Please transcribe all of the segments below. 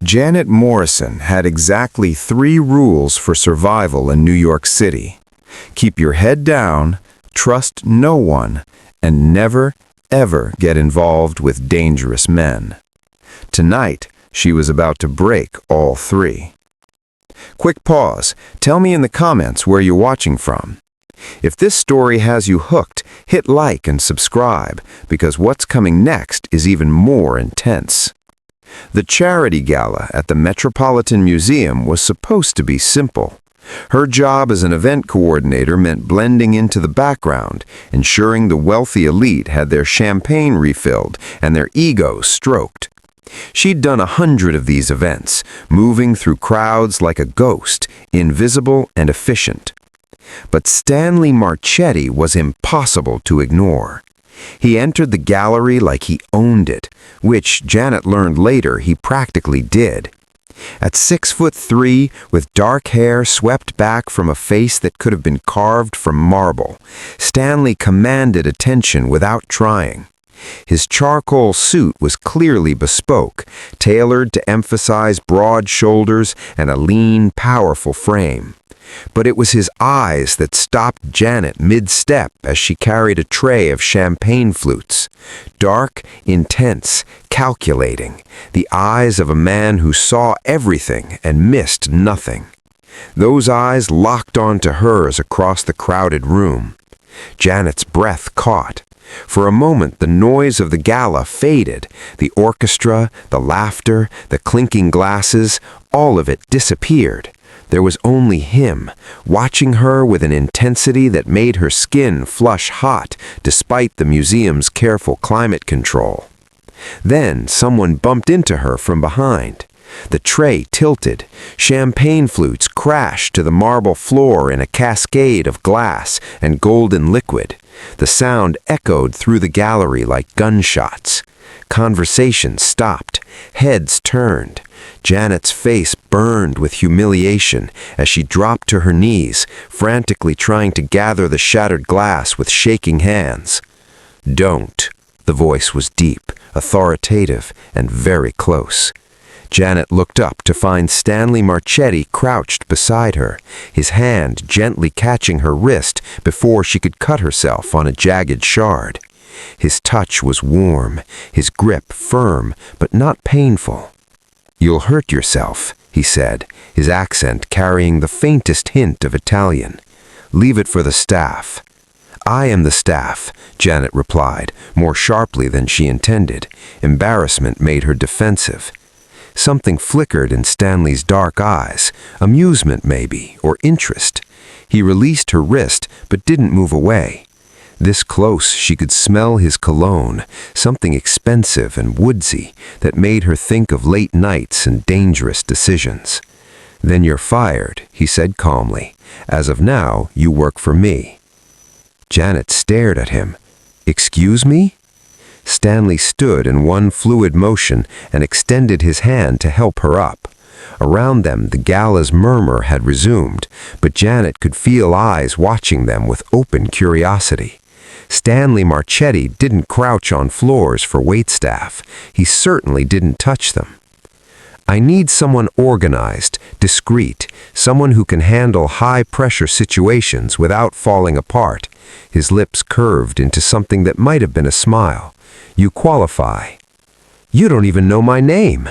Janet Morrison had exactly 3 rules for survival in New York City. Keep your head down, trust no one, and never, ever get involved with dangerous men. Tonight, she was about to break all 3. Quick pause. Tell me in the comments where you're watching from. If this story has you hooked, hit like and subscribe, because what's coming next is even more intense. The charity gala at the Metropolitan Museum was supposed to be simple. Her job as an event coordinator meant blending into the background, ensuring the wealthy elite had their champagne refilled and their egos stroked. She'd done 100 of these events, moving through crowds like a ghost, invisible and efficient. But Stanley Marchetti was impossible to ignore. He entered the gallery like he owned it, which Janet learned later he practically did. At 6'3", with dark hair swept back from a face that could have been carved from marble, Stanley commanded attention without trying. His charcoal suit was clearly bespoke, tailored to emphasize broad shoulders and a lean, powerful frame. But it was his eyes that stopped Janet mid-step as she carried a tray of champagne flutes. Dark, intense, calculating, the eyes of a man who saw everything and missed nothing. Those eyes locked onto hers across the crowded room. Janet's breath caught. For a moment the noise of the gala faded. The orchestra, the laughter, the clinking glasses, all of it disappeared. There was only him, watching her with an intensity that made her skin flush hot despite the museum's careful climate control. Then someone bumped into her from behind. The tray tilted. Champagne flutes crashed to the marble floor in a cascade of glass and golden liquid. The sound echoed through the gallery like gunshots. Conversation stopped. Heads turned. Janet's face burned with humiliation as she dropped to her knees, frantically trying to gather the shattered glass with shaking hands. "Don't." The voice was deep, authoritative, and very close. Janet looked up to find Stanley Marchetti crouched beside her, his hand gently catching her wrist before she could cut herself on a jagged shard. His touch was warm, his grip firm, but not painful. "You'll hurt yourself," he said, his accent carrying the faintest hint of Italian. "Leave it for the staff." "I am the staff," Janet replied, more sharply than she intended. Embarrassment made her defensive. Something flickered in Stanley's dark eyes, amusement maybe, or interest. He released her wrist, but didn't move away. This close, she could smell his cologne, something expensive and woodsy that made her think of late nights and dangerous decisions. "Then you're fired," he said calmly. "As of now, you work for me." Janet stared at him. "Excuse me?" Stanley stood in one fluid motion and extended his hand to help her up. Around them, the gala's murmur had resumed, but Janet could feel eyes watching them with open curiosity. Stanley Marchetti didn't crouch on floors for waitstaff. He certainly didn't touch them. "I need someone organized, discreet, someone who can handle high-pressure situations without falling apart." His lips curved into something that might have been a smile. "You qualify." "You don't even know my name."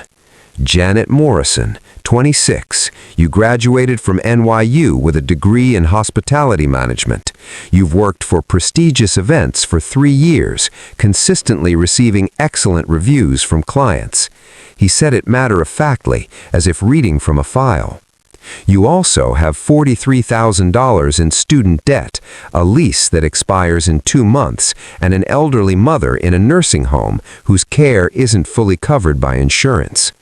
"Janet Morrison, 26. You graduated from NYU with a degree in hospitality management. You've worked for prestigious events for 3 years, consistently receiving excellent reviews from clients." He said it matter-of-factly, as if reading from a file. "You also have $43,000 in student debt, a lease that expires in 2 months, and an elderly mother in a nursing home whose care isn't fully covered by insurance."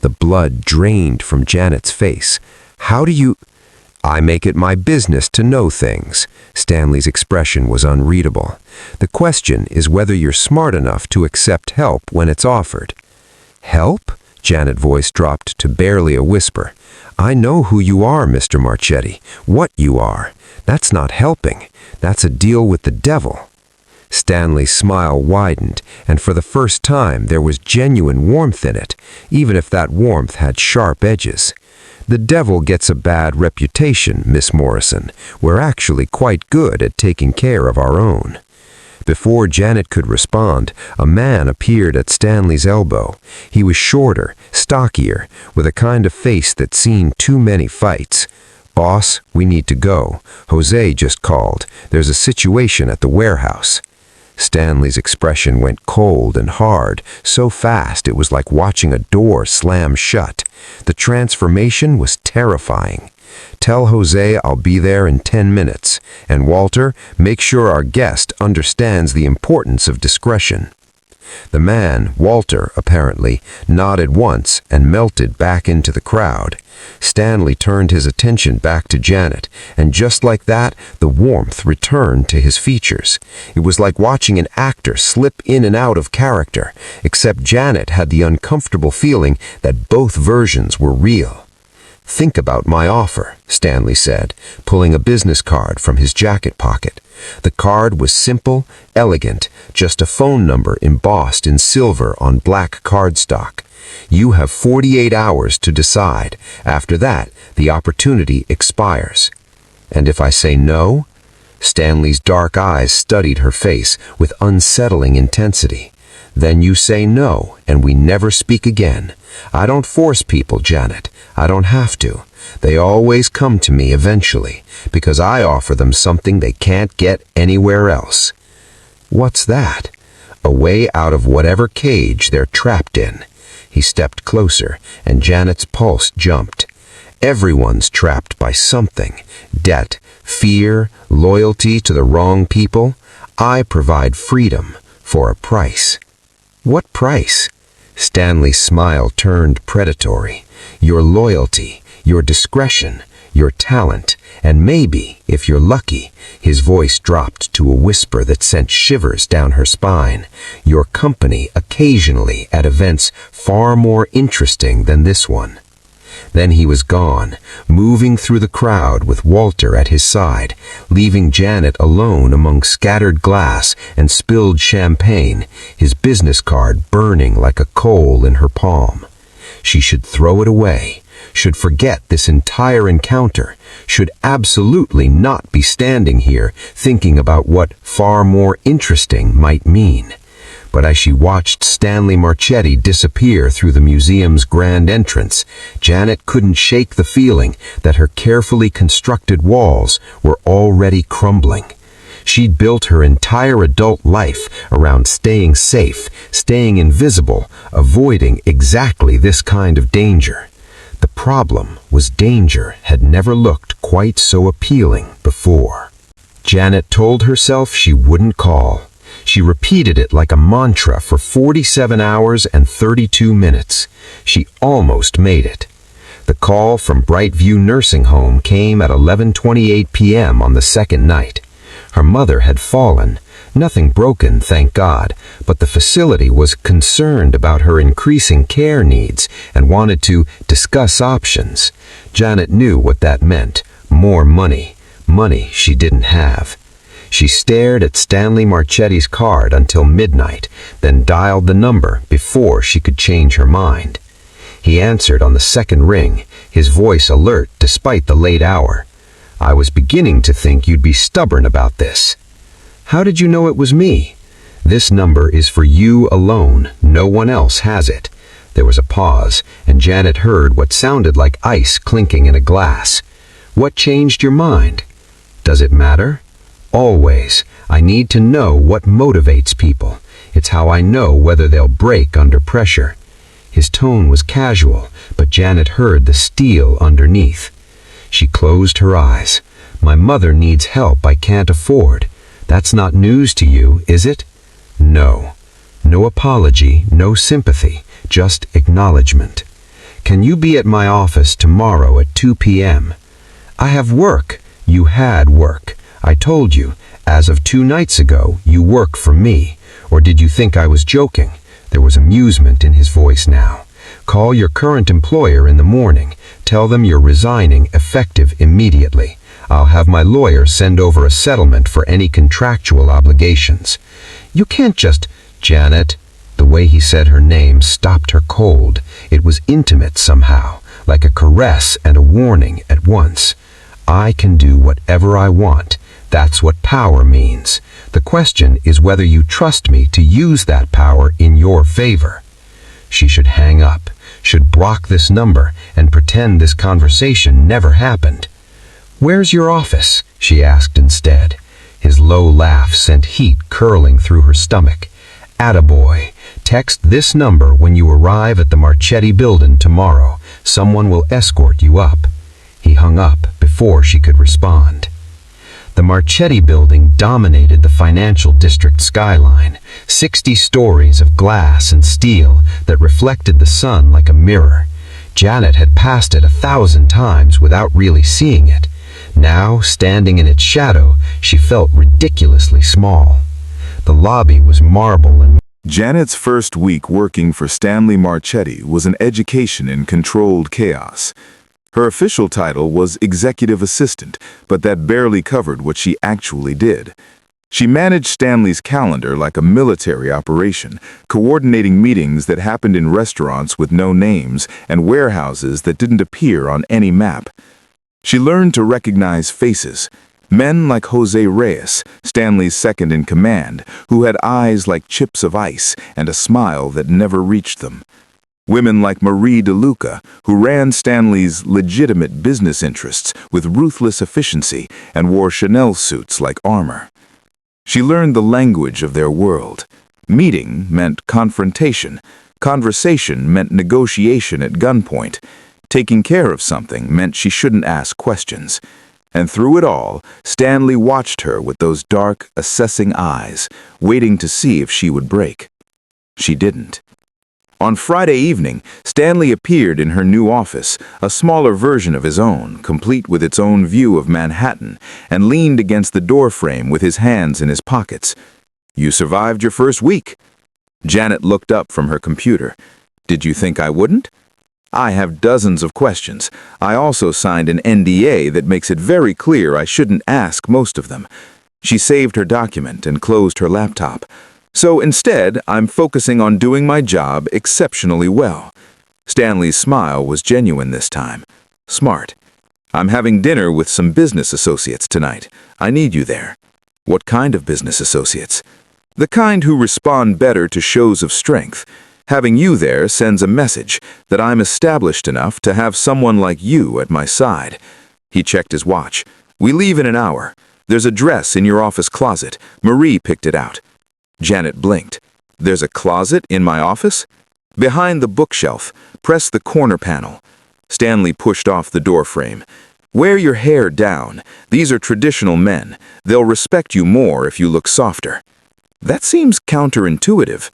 The blood drained from Janet's face. "How do you—" "I make it my business to know things." Stanley's expression was unreadable. "The question is whether you're smart enough to accept help when it's offered." "Help?" Janet's voice dropped to barely a whisper. "I know who you are, Mr. Marchetti, what you are. That's not helping. That's a deal with the devil." Stanley's smile widened, and for the first time there was genuine warmth in it, even if that warmth had sharp edges. The devil gets a bad reputation, Miss Morrison. We're actually quite good at taking care of our own. Before Janet could respond, a man appeared at Stanley's elbow. He was shorter, stockier, with a kind of face that's seen too many fights. "Boss, we need to go. Jose just called. There's a situation at the warehouse." Stanley's expression went cold and hard, so fast it was like watching a door slam shut. The transformation was terrifying. "Tell Jose I'll be there in 10 minutes. And Walter, make sure our guest understands the importance of discretion." The man, Walter, apparently, nodded once and melted back into the crowd. Stanley turned his attention back to Janet, and just like that, the warmth returned to his features. It was like watching an actor slip in and out of character, except Janet had the uncomfortable feeling that both versions were real. "Think about my offer," Stanley said, pulling a business card from his jacket pocket. The card was simple, elegant, just a phone number embossed in silver on black cardstock. "You have 48 hours to decide. After that, the opportunity expires." "And if I say no?" Stanley's dark eyes studied her face with unsettling intensity. "Then you say no, and we never speak again. I don't force people, Janet. I don't have to. They always come to me eventually, because I offer them something they can't get anywhere else." "What's that?" "A way out of whatever cage they're trapped in." He stepped closer, and Janet's pulse jumped. "Everyone's trapped by something. Debt, fear, loyalty to the wrong people. I provide freedom for a price." "What price?" Stanley's smile turned predatory. "Your loyalty, your discretion, your talent, and maybe, if you're lucky," his voice dropped to a whisper that sent shivers down her spine, "your company occasionally at events far more interesting than this one." Then he was gone, moving through the crowd with Walter at his side, leaving Janet alone among scattered glass and spilled champagne, his business card burning like a coal in her palm. She should throw it away, should forget this entire encounter, should absolutely not be standing here thinking about what far more interesting might mean. But as she watched Stanley Marchetti disappear through the museum's grand entrance, Janet couldn't shake the feeling that her carefully constructed walls were already crumbling. She'd built her entire adult life around staying safe, staying invisible, avoiding exactly this kind of danger. The problem was danger had never looked quite so appealing before. Janet told herself she wouldn't call. She repeated it like a mantra for 47 hours and 32 minutes. She almost made it. The call from Brightview Nursing Home came at 11:28 p.m. on the second night. Her mother had fallen. Nothing broken, thank God, but the facility was concerned about her increasing care needs and wanted to discuss options. Janet knew what that meant. More money. Money she didn't have. She stared at Stanley Marchetti's card until midnight, then dialed the number before she could change her mind. He answered on the second ring, his voice alert despite the late hour. "I was beginning to think you'd be stubborn about this." "How did you know it was me?" "This number is for you alone. No one else has it." There was a pause, and Janet heard what sounded like ice clinking in a glass. "What changed your mind?" "Does it matter?" "Always. I need to know what motivates people. It's how I know whether they'll break under pressure." His tone was casual, but Janet heard the steel underneath. She closed her eyes. "My mother needs help I can't afford. That's not news to you, is it?" "No." No apology, no sympathy, just acknowledgement. "Can you be at my office tomorrow at 2 p.m.? "I have work." "You had work. I told you, as of 2 nights ago, you work for me. Or did you think I was joking?" There was amusement in his voice now. "Call your current employer in the morning. Tell them you're resigning effective immediately. I'll have my lawyer send over a settlement for any contractual obligations. You can't just... Janet, the way he said her name stopped her cold. It was intimate somehow, like a caress and a warning at once. I can do whatever I want. That's what power means. The question is whether you trust me to use that power in your favor. She should hang up, should block this number, and pretend this conversation never happened. "Where's your office?" she asked instead. His low laugh sent heat curling through her stomach. "Attaboy. Text this number when you arrive at the Marchetti building tomorrow. Someone will escort you up." He hung up before she could respond. The Marchetti building dominated the financial district skyline, 60 stories of glass and steel that reflected the sun like a mirror. Janet had passed it 1,000 times without really seeing it. Now, standing in its shadow, she felt ridiculously small. The lobby was marble and... Janet's first week working for Stanley Marchetti was an education in controlled chaos. Her official title was executive assistant, but that barely covered what she actually did. She managed Stanley's calendar like a military operation, coordinating meetings that happened in restaurants with no names and warehouses that didn't appear on any map. She learned to recognize faces. Men like Jose Reyes, Stanley's second in command, who had eyes like chips of ice and a smile that never reached them. Women like Marie DeLuca, who ran Stanley's legitimate business interests with ruthless efficiency and wore Chanel suits like armor. She learned the language of their world. Meeting meant confrontation. Conversation meant negotiation at gunpoint. Taking care of something meant she shouldn't ask questions. And through it all, Stanley watched her with those dark, assessing eyes, waiting to see if she would break. She didn't. On Friday evening, Stanley appeared in her new office, a smaller version of his own, complete with its own view of Manhattan, and leaned against the doorframe with his hands in his pockets. "You survived your first week." Janet looked up from her computer. "Did you think I wouldn't?" "I have dozens of questions. I also signed an NDA that makes it very clear I shouldn't ask most of them." She saved her document and closed her laptop. "So instead, I'm focusing on doing my job exceptionally well." Stanley's smile was genuine this time. "Smart. I'm having dinner with some business associates tonight. I need you there." "What kind of business associates?" "The kind who respond better to shows of strength. Having you there sends a message that I'm established enough to have someone like you at my side." He checked his watch. "We leave in an hour. There's a dress in your office closet. Marie picked it out." Janet blinked. "There's a closet in my office?" "Behind the bookshelf. Press the corner panel." Stanley pushed off the doorframe. "Wear your hair down. These are traditional men. They'll respect you more if you look softer." "That seems counterintuitive."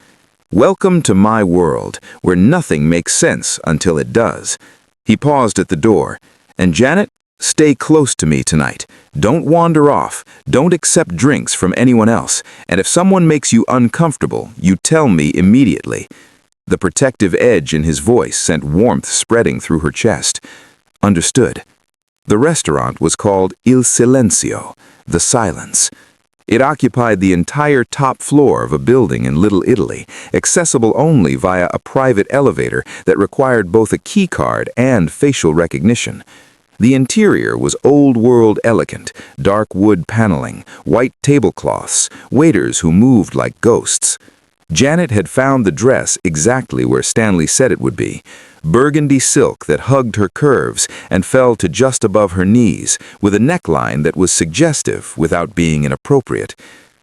"Welcome to my world, where nothing makes sense until it does." He paused at the door. "And Janet, stay close to me tonight. Don't wander off. Don't accept drinks from anyone else. And if someone makes you uncomfortable, you tell me immediately." The protective edge in his voice sent warmth spreading through her chest. "Understood." The restaurant was called Il Silenzio, the silence. It occupied the entire top floor of a building in Little Italy, accessible only via a private elevator that required both a key card and facial recognition. The interior was old-world elegant, dark wood paneling, white tablecloths, waiters who moved like ghosts. Janet had found the dress exactly where Stanley said it would be. Burgundy silk that hugged her curves and fell to just above her knees, with a neckline that was suggestive without being inappropriate.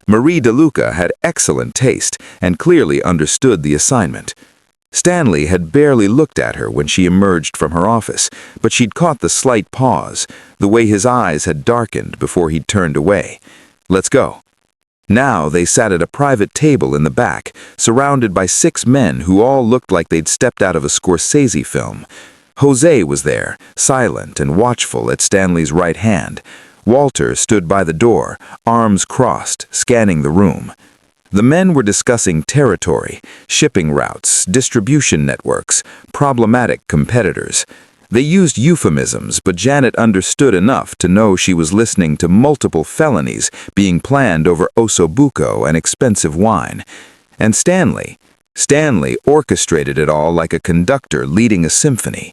Marie DeLuca had excellent taste and clearly understood the assignment. Stanley had barely looked at her when she emerged from her office, but she'd caught the slight pause, the way his eyes had darkened before he'd turned away. "Let's go." Now they sat at a private table in the back, surrounded by 6 men who all looked like they'd stepped out of a Scorsese film. Jose was there, silent and watchful at Stanley's right hand. Walter stood by the door, arms crossed, scanning the room. The men were discussing territory, shipping routes, distribution networks, problematic competitors. They used euphemisms, but Janet understood enough to know she was listening to multiple felonies being planned over ossobuco and expensive wine. And Stanley orchestrated it all like a conductor leading a symphony.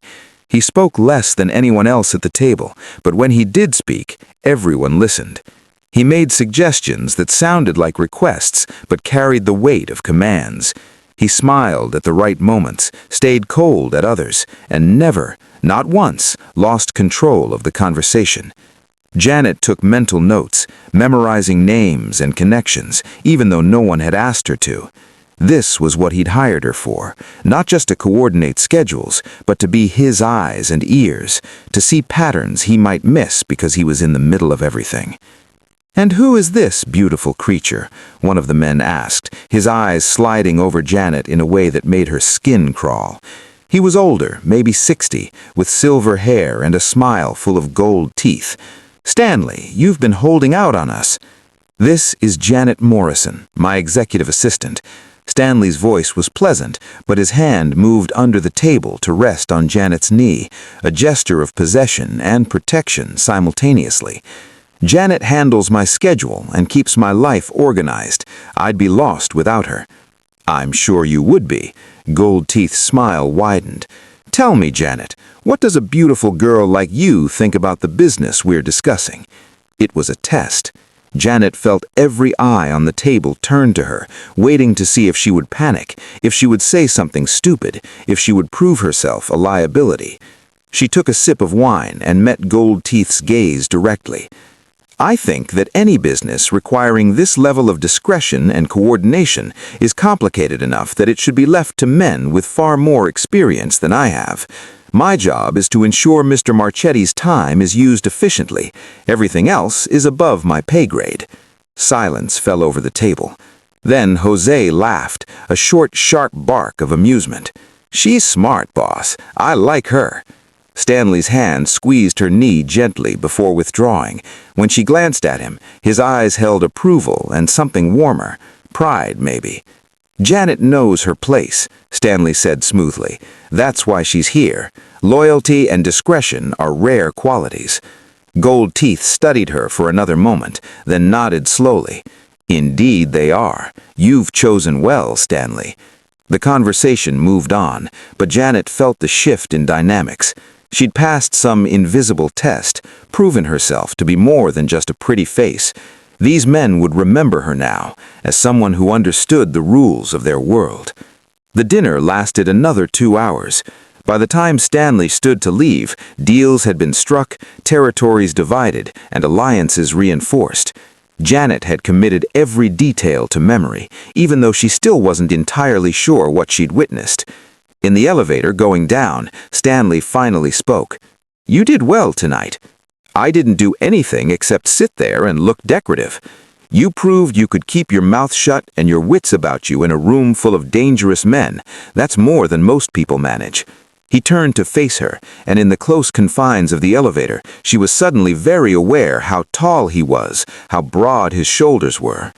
He spoke less than anyone else at the table, but when he did speak, everyone listened. He made suggestions that sounded like requests, but carried the weight of commands. He smiled at the right moments, stayed cold at others, and never, not once, lost control of the conversation. Janet took mental notes, memorizing names and connections, even though no one had asked her to. This was what he'd hired her for, not just to coordinate schedules, but to be his eyes and ears, to see patterns he might miss because he was in the middle of everything. "And who is this beautiful creature?" one of the men asked, his eyes sliding over Janet in a way that made her skin crawl. He was older, maybe 60, with silver hair and a smile full of gold teeth. "Stanley, you've been holding out on us." "This is Janet Morrison, my executive assistant." Stanley's voice was pleasant, but his hand moved under the table to rest on Janet's knee, a gesture of possession and protection simultaneously. "Janet handles my schedule and keeps my life organized. I'd be lost without her." "I'm sure you would be." Gold Teeth's smile widened. "Tell me, Janet, what does a beautiful girl like you think about the business we're discussing?" It was a test. Janet felt every eye on the table turn to her, waiting to see if she would panic, if she would say something stupid, if she would prove herself a liability. She took a sip of wine and met Gold Teeth's gaze directly. "I think that any business requiring this level of discretion and coordination is complicated enough that it should be left to men with far more experience than I have. My job is to ensure Mr. Marchetti's time is used efficiently. Everything else is above my pay grade." Silence fell over the table. Then Jose laughed, a short, sharp bark of amusement. "She's smart, boss. I like her." Stanley's hand squeezed her knee gently before withdrawing. When she glanced at him, his eyes held approval and something warmer. Pride, maybe. "Janet knows her place," Stanley said smoothly. "That's why she's here. Loyalty and discretion are rare qualities." Gold Teeth studied her for another moment, then nodded slowly. "Indeed they are. You've chosen well, Stanley." The conversation moved on, but Janet felt the shift in dynamics. She'd passed some invisible test, proven herself to be more than just a pretty face. These men would remember her now, as someone who understood the rules of their world. The dinner lasted another 2 hours. By the time Stanley stood to leave, deals had been struck, territories divided, and alliances reinforced. Janet had committed every detail to memory, even though she still wasn't entirely sure what she'd witnessed. In the elevator going down, Stanley finally spoke. "You did well tonight. I didn't do anything except sit there and look decorative. You proved you could keep your mouth shut and your wits about you in a room full of dangerous men. That's more than most people manage." He turned to face her, and in the close confines of the elevator, she was suddenly very aware how tall he was, how broad his shoulders were.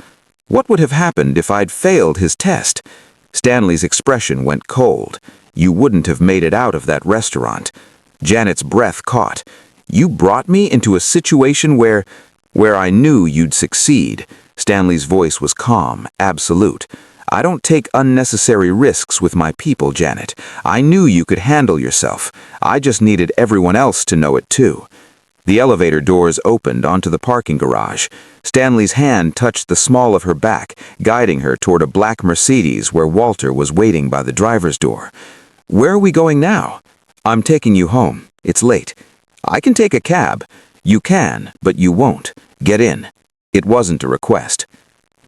What would have happened if I'd failed his test? Stanley's expression went cold. "You wouldn't have made it out of that restaurant." Janet's breath caught. "You brought me into a situation where I knew you'd succeed." Stanley's voice was calm, absolute. "I don't take unnecessary risks with my people, Janet. I knew you could handle yourself. I just needed everyone else to know it too." The elevator doors opened onto the parking garage. Stanley's hand touched the small of her back, guiding her toward a black Mercedes where Walter was waiting by the driver's door. "Where are we going now?" "I'm taking you home. It's late." "I can take a cab." "You can, but you won't. Get in." It wasn't a request.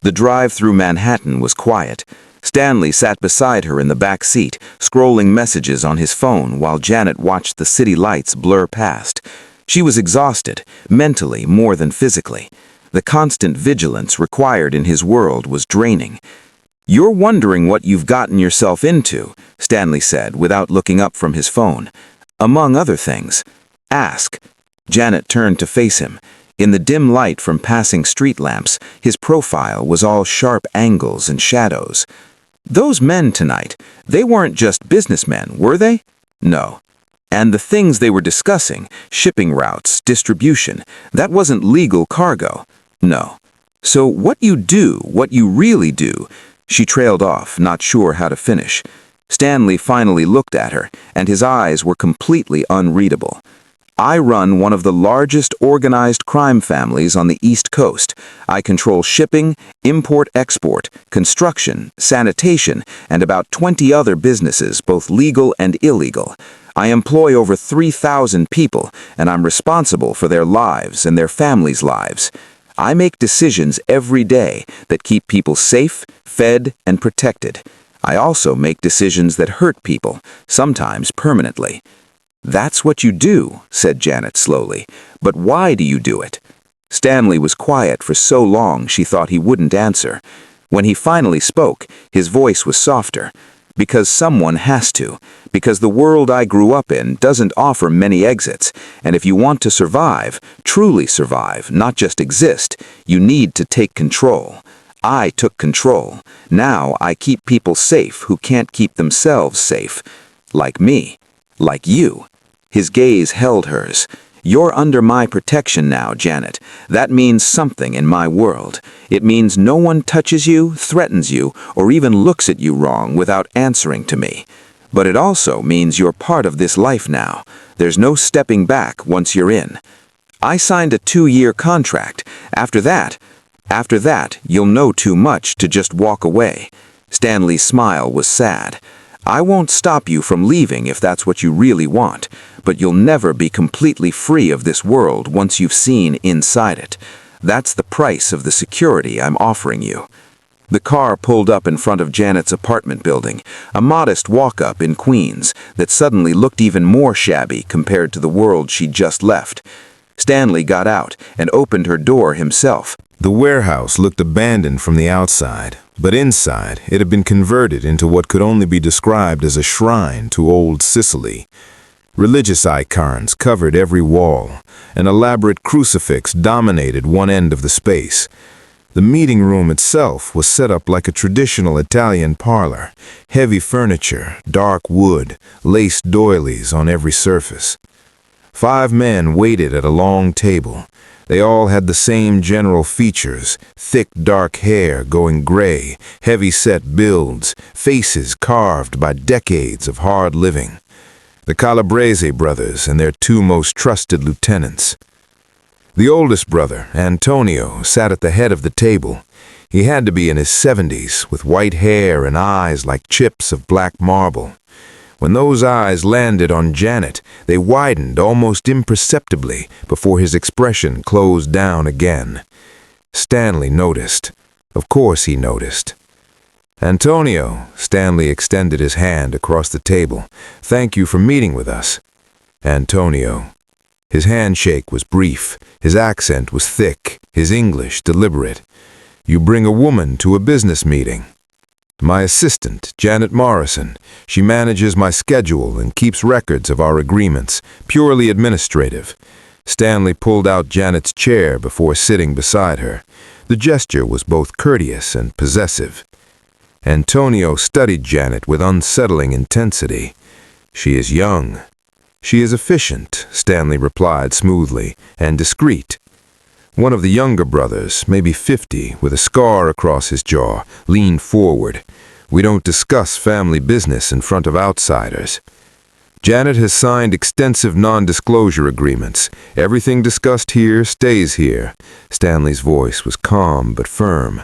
The drive through Manhattan was quiet. Stanley sat beside her in the back seat, scrolling messages on his phone while Janet watched the city lights blur past. She was exhausted, mentally more than physically. The constant vigilance required in his world was draining. "You're wondering what you've gotten yourself into," Stanley said without looking up from his phone. "Among other things. Ask." Janet turned to face him. In the dim light from passing street lamps, his profile was all sharp angles and shadows. "Those men tonight, they weren't just businessmen, were they?" "No." And the things they were discussing, shipping routes, distribution, that wasn't legal cargo. No. So what you really do, she trailed off, not sure how to finish. Stanley finally looked at her, and his eyes were completely unreadable. I run one of the largest organized crime families on the East Coast. I control shipping, import-export, construction, sanitation, and about 20 other businesses, both legal and illegal. I employ over 3,000 people, and I'm responsible for their lives and their families' lives. I make decisions every day that keep people safe, fed, and protected. I also make decisions that hurt people, sometimes permanently. "That's what you do," said Janet slowly. "But why do you do it?" Stanley was quiet for so long she thought he wouldn't answer. When he finally spoke, his voice was softer. "Because someone has to. Because the world I grew up in doesn't offer many exits. And if you want to survive, truly survive, not just exist, you need to take control. I took control. Now I keep people safe who can't keep themselves safe. Like me. Like you." His gaze held hers. "You're under my protection now, Janet. That means something in my world. It means no one touches you, threatens you, or even looks at you wrong without answering to me. But it also means you're part of this life now. There's no stepping back once you're in. I signed a 2-year contract. After that, you'll know too much to just walk away." Stanley's smile was sad. "I won't stop you from leaving if that's what you really want, but you'll never be completely free of this world once you've seen inside it. That's the price of the security I'm offering you." The car pulled up in front of Janet's apartment building, a modest walk-up in Queens that suddenly looked even more shabby compared to the world she'd just left. Stanley got out and opened her door himself. The warehouse looked abandoned from the outside, but inside it had been converted into what could only be described as a shrine to old Sicily. Religious icons covered every wall. An elaborate crucifix dominated one end of the space. The meeting room itself was set up like a traditional Italian parlor. Heavy furniture, dark wood, lace doilies on every surface. 5 men waited at a long table. They all had the same general features: thick dark hair going gray, heavy-set builds, faces carved by decades of hard living. The Calabrese brothers and their 2 most trusted lieutenants. The oldest brother, Antonio, sat at the head of the table. He had to be in his 70s, with white hair and eyes like chips of black marble. When those eyes landed on Janet, they widened almost imperceptibly before his expression closed down again. Stanley noticed. Of course he noticed. "Antonio," Stanley extended his hand across the table. "Thank you for meeting with us." "Antonio." His handshake was brief, his accent was thick, his English deliberate. "You bring a woman to a business meeting." "My assistant, Janet Morrison. She manages my schedule and keeps records of our agreements, purely administrative." Stanley pulled out Janet's chair before sitting beside her. The gesture was both courteous and possessive. Antonio studied Janet with unsettling intensity. "She is young." "She is efficient," Stanley replied smoothly, "and discreet." One of the younger brothers, maybe 50, with a scar across his jaw, leaned forward. "We don't discuss family business in front of outsiders." "Janet has signed extensive non-disclosure agreements. Everything discussed here stays here." Stanley's voice was calm but firm.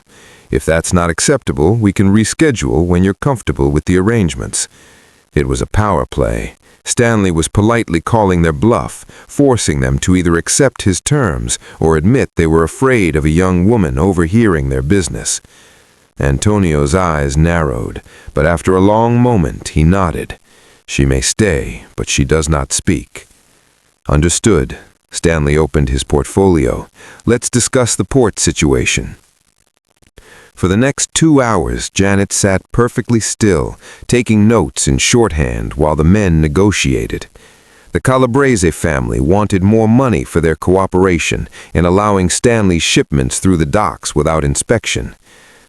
"If that's not acceptable, we can reschedule when you're comfortable with the arrangements." It was a power play. Stanley was politely calling their bluff, forcing them to either accept his terms or admit they were afraid of a young woman overhearing their business. Antonio's eyes narrowed, but after a long moment he nodded. "She may stay, but she does not speak." "Understood." Stanley opened his portfolio. "Let's discuss the port situation." For the next 2 hours, Janet sat perfectly still, taking notes in shorthand while the men negotiated. The Calabrese family wanted more money for their cooperation in allowing Stanley's shipments through the docks without inspection.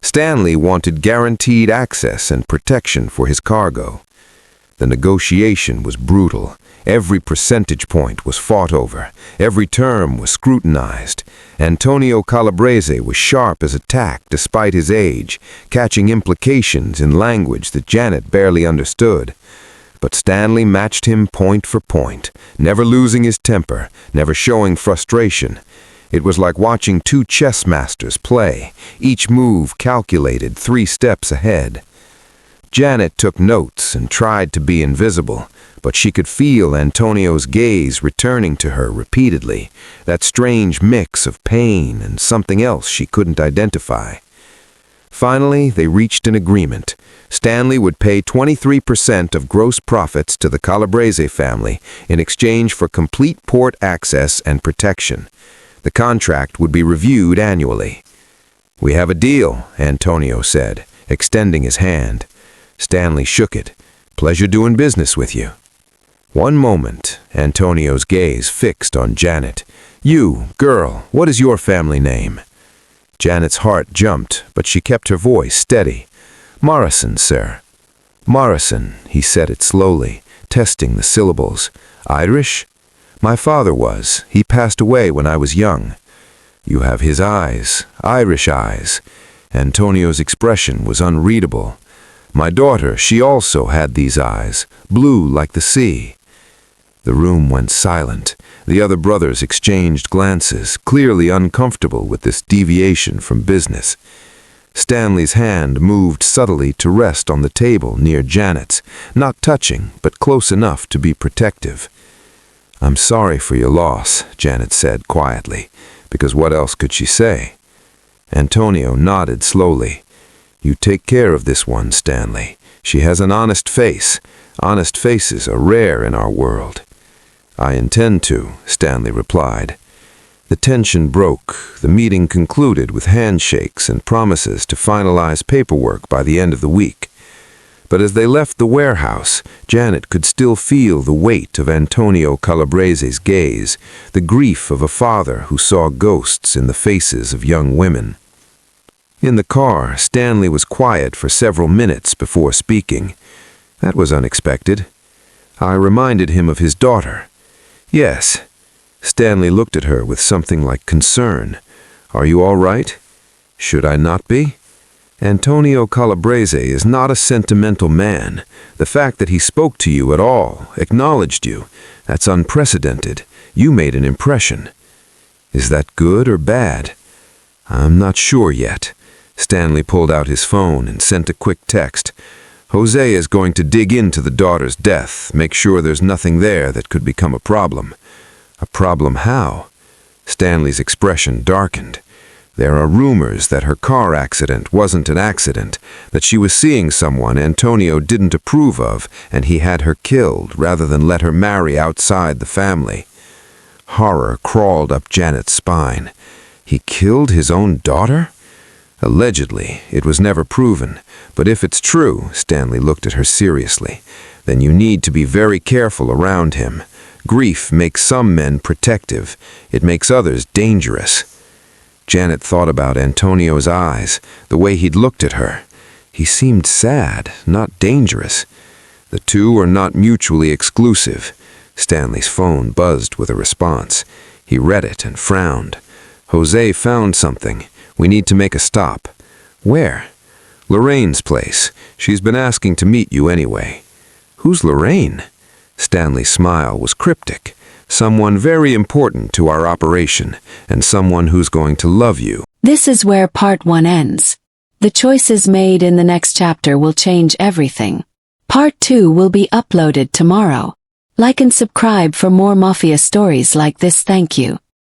Stanley wanted guaranteed access and protection for his cargo. The negotiation was brutal. Every percentage point was fought over. Every term was scrutinized. Antonio Calabrese was sharp as a tack despite his age, catching implications in language that Janet barely understood. But Stanley matched him point for point, never losing his temper, never showing frustration. It was like watching two chess masters play, each move calculated 3 steps ahead. Janet took notes and tried to be invisible, but she could feel Antonio's gaze returning to her repeatedly, that strange mix of pain and something else she couldn't identify. Finally, they reached an agreement. Stanley would pay 23% of gross profits to the Calabrese family in exchange for complete port access and protection. The contract would be reviewed annually. "We have a deal," Antonio said, extending his hand. Stanley shook it. "Pleasure doing business with you." One moment, Antonio's gaze fixed on Janet. "You, girl, what is your family name?" Janet's heart jumped, but she kept her voice steady. "Morrison, sir." "Morrison," he said it slowly, testing the syllables. "Irish?" "My father was. He passed away when I was young." "You have his eyes, Irish eyes." Antonio's expression was unreadable. "My daughter, she also had these eyes, blue like the sea." The room went silent. The other brothers exchanged glances, clearly uncomfortable with this deviation from business. Stanley's hand moved subtly to rest on the table near Janet's, not touching, but close enough to be protective. "I'm sorry for your loss," Janet said quietly, because what else could she say? Antonio nodded slowly. "You take care of this one, Stanley. She has an honest face. Honest faces are rare in our world." "I intend to," Stanley replied. The tension broke. The meeting concluded with handshakes and promises to finalize paperwork by the end of the week. But as they left the warehouse, Janet could still feel the weight of Antonio Calabrese's gaze, the grief of a father who saw ghosts in the faces of young women. In the car, Stanley was quiet for several minutes before speaking. That was unexpected. I reminded him of his daughter. "Yes." Stanley looked at her with something like concern. "Are you all right?" "Should I not be?" "Antonio Calabrese is not a sentimental man. The fact that he spoke to you at all, acknowledged you, that's unprecedented. You made an impression." "Is that good or bad?" "I'm not sure yet." Stanley pulled out his phone and sent a quick text. "Jose is going to dig into the daughter's death, make sure there's nothing there that could become a problem." "A problem how?" Stanley's expression darkened. "There are rumors that her car accident wasn't an accident, that she was seeing someone Antonio didn't approve of, and he had her killed rather than let her marry outside the family." Horror crawled up Janet's spine. He killed his own daughter? "Allegedly, it was never proven. But if it's true," Stanley looked at her seriously, "then you need to be very careful around him. Grief makes some men protective. It makes others dangerous." Janet thought about Antonio's eyes, the way he'd looked at her. He seemed sad, not dangerous. The two are not mutually exclusive. Stanley's phone buzzed with a response. He read it and frowned. "Jose found something. We need to make a stop." "Where?" "Lorraine's place. She's been asking to meet you anyway." "Who's Lorraine?" Stanley's smile was cryptic. "Someone very important to our operation, and someone who's going to love you." This is where part 1 ends. The choices made in the next chapter will change everything. Part 2 will be uploaded tomorrow. Like and subscribe for more Mafia stories like this. Thank you.